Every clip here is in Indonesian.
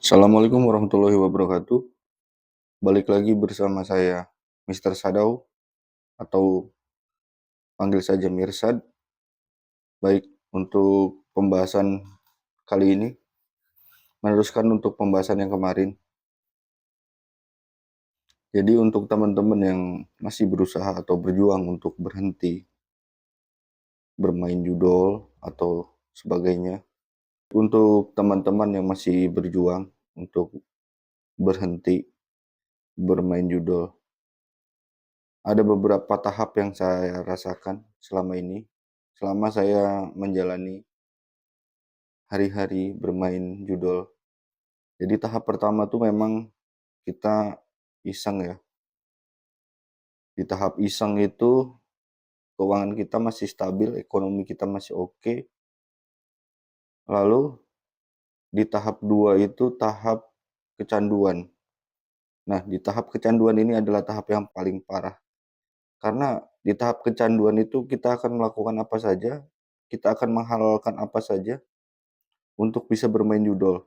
Assalamualaikum warahmatullahi wabarakatuh. Balik lagi bersama saya, Mr. Sadau, atau panggil saja Mirsad. Baik, untuk pembahasan kali ini, meneruskan untuk pembahasan yang kemarin. Jadi untuk teman-teman yang masih berusaha atau berjuang untuk berhenti bermain judol atau sebagainya, untuk teman-teman yang masih berjuang untuk berhenti bermain judol, ada beberapa tahap yang saya rasakan selama ini, selama saya menjalani hari-hari bermain judol. Jadi tahap pertama tuh memang kita iseng ya. Di tahap iseng itu keuangan kita masih stabil, ekonomi kita masih oke. Lalu di tahap 2 itu tahap kecanduan. Nah, di tahap kecanduan ini adalah tahap yang paling parah. Karena di tahap kecanduan itu kita akan melakukan apa saja, kita akan menghalalkan apa saja untuk bisa bermain judol.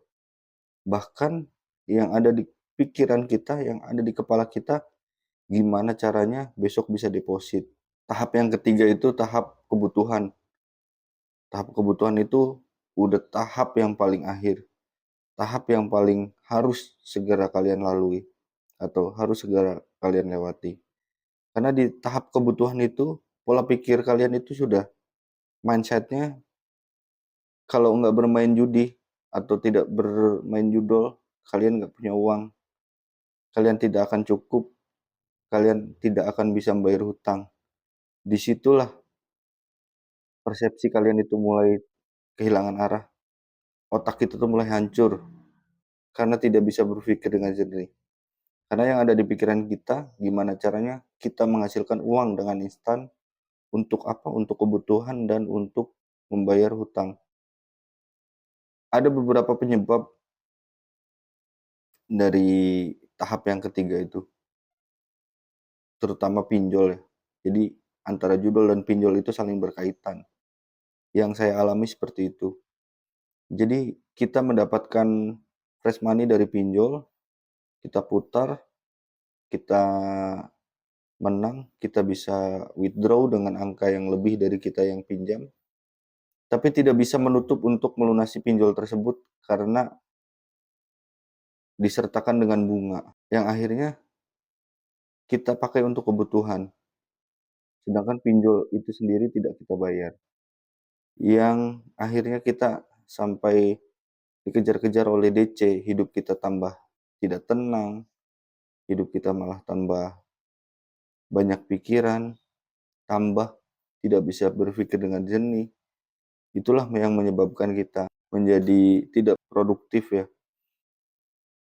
Bahkan yang ada di pikiran kita, yang ada di kepala kita, gimana caranya besok bisa deposit. Tahap yang ketiga itu tahap kebutuhan. Tahap kebutuhan itu udah tahap yang paling akhir. Tahap yang paling harus segera kalian lalui atau harus segera kalian lewati. Karena di tahap kebutuhan itu, pola pikir kalian itu sudah mindsetnya kalau nggak bermain judi atau tidak bermain judol, kalian nggak punya uang, kalian tidak akan cukup, kalian tidak akan bisa membayar hutang. Disitulah persepsi kalian itu mulai kehilangan arah. Otak kita tuh mulai hancur karena tidak bisa berpikir dengan jernih. Karena yang ada di pikiran kita, gimana caranya kita menghasilkan uang dengan instan, untuk apa? Untuk kebutuhan dan untuk membayar hutang. Ada beberapa penyebab dari tahap yang ketiga itu, terutama pinjol ya. Jadi antara judol dan pinjol itu saling berkaitan. Yang saya alami seperti itu. Jadi kita mendapatkan fresh money dari pinjol, kita putar, kita menang, kita bisa withdraw dengan angka yang lebih dari kita yang pinjam, tapi tidak bisa menutup untuk melunasi pinjol tersebut karena disertakan dengan bunga, yang akhirnya kita pakai untuk kebutuhan, sedangkan pinjol itu sendiri tidak kita bayar. Yang akhirnya kita sampai dikejar-kejar oleh DC, hidup kita tambah tidak tenang, hidup kita malah tambah banyak pikiran, tambah tidak bisa berpikir dengan jernih. Itulah yang menyebabkan kita menjadi tidak produktif ya.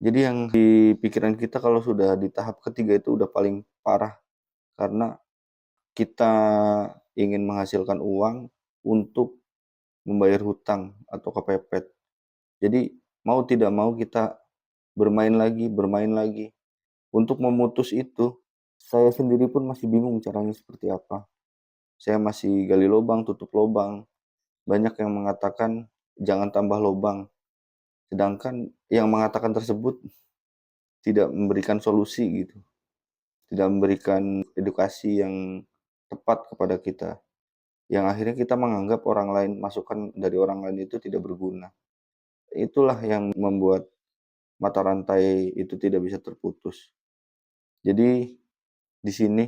Jadi yang di pikiran kita kalau sudah di tahap ketiga itu udah paling parah, karena kita ingin menghasilkan uang untuk membayar hutang atau kepepet. Jadi mau tidak mau kita bermain lagi. Untuk memutus itu, saya sendiri pun masih bingung caranya seperti apa. Saya masih gali lubang, tutup lubang. Banyak yang mengatakan jangan tambah lubang, sedangkan yang mengatakan tersebut tidak memberikan solusi gitu, tidak memberikan edukasi yang tepat kepada kita. Yang akhirnya kita menganggap orang lain, masukan dari orang lain itu tidak berguna. Itulah yang membuat mata rantai itu tidak bisa terputus. Jadi di sini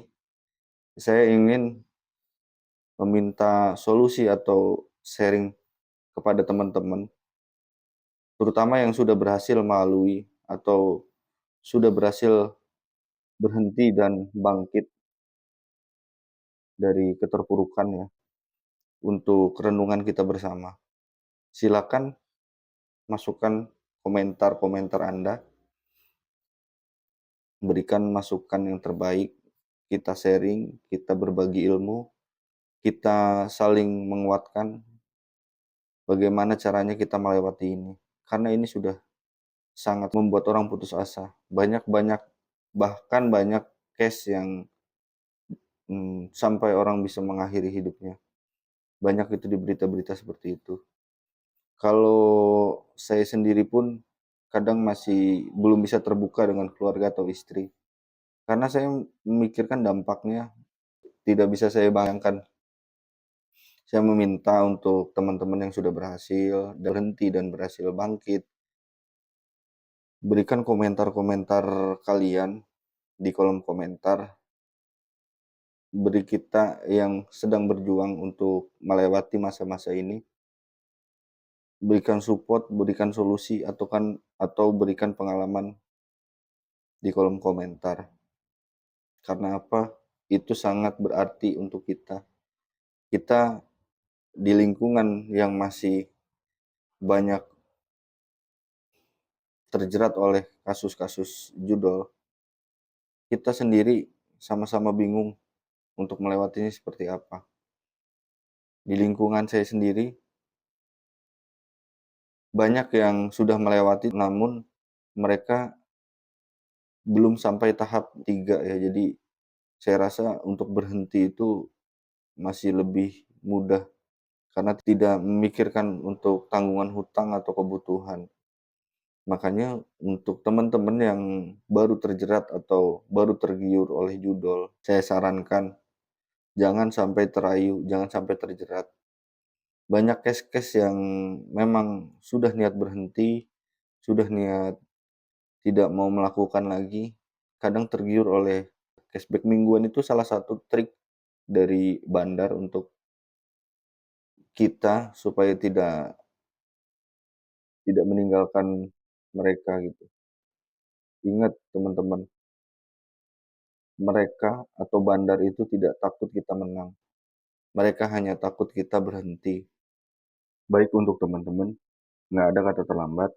saya ingin meminta solusi atau sharing kepada teman-teman, terutama yang sudah berhasil melalui atau sudah berhasil berhenti dan bangkit dari keterpurukan ya, untuk renungan kita bersama. Silakan masukkan komentar-komentar Anda, berikan masukan yang terbaik, kita sharing, kita berbagi ilmu, kita saling menguatkan bagaimana caranya kita melewati ini. Karena ini sudah sangat membuat orang putus asa. Bahkan banyak case yang sampai orang bisa mengakhiri hidupnya. Banyak itu di berita-berita seperti itu. Kalau saya sendiri pun kadang masih belum bisa terbuka dengan keluarga atau istri. Karena saya memikirkan dampaknya tidak bisa saya bayangkan. Saya meminta untuk teman-teman yang sudah berhasil berhenti dan berhasil bangkit, berikan komentar-komentar kalian di kolom komentar, beri kita yang sedang berjuang untuk melewati masa-masa ini, berikan support, berikan solusi, atau berikan pengalaman di kolom komentar. Karena apa? Itu sangat berarti untuk kita. Kita di lingkungan yang masih banyak terjerat oleh kasus-kasus judol, kita sendiri sama-sama bingung untuk melewatinya seperti apa. Di lingkungan saya sendiri, banyak yang sudah melewati namun mereka belum sampai tahap 3 ya. Jadi saya rasa untuk berhenti itu masih lebih mudah karena tidak memikirkan untuk tanggungan hutang atau kebutuhan. Makanya untuk teman-teman yang baru terjerat atau baru tergiur oleh judol, saya sarankan jangan sampai terayu, jangan sampai terjerat. Banyak case-case yang memang sudah niat berhenti, sudah niat tidak mau melakukan lagi, kadang tergiur oleh cashback mingguan. Itu salah satu trik dari bandar untuk kita supaya tidak meninggalkan mereka gitu. Ingat teman-teman, mereka atau bandar itu tidak takut kita menang, mereka hanya takut kita berhenti. Baik untuk teman-teman, nggak ada kata terlambat,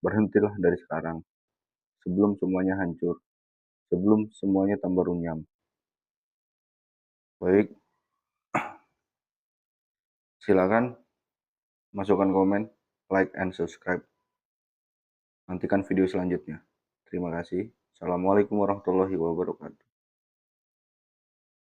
berhentilah dari sekarang, sebelum semuanya hancur, sebelum semuanya tambah runyam. Baik, silakan masukkan komen, like, and subscribe. Nantikan video selanjutnya. Terima kasih. Assalamualaikum warahmatullahi wabarakatuh.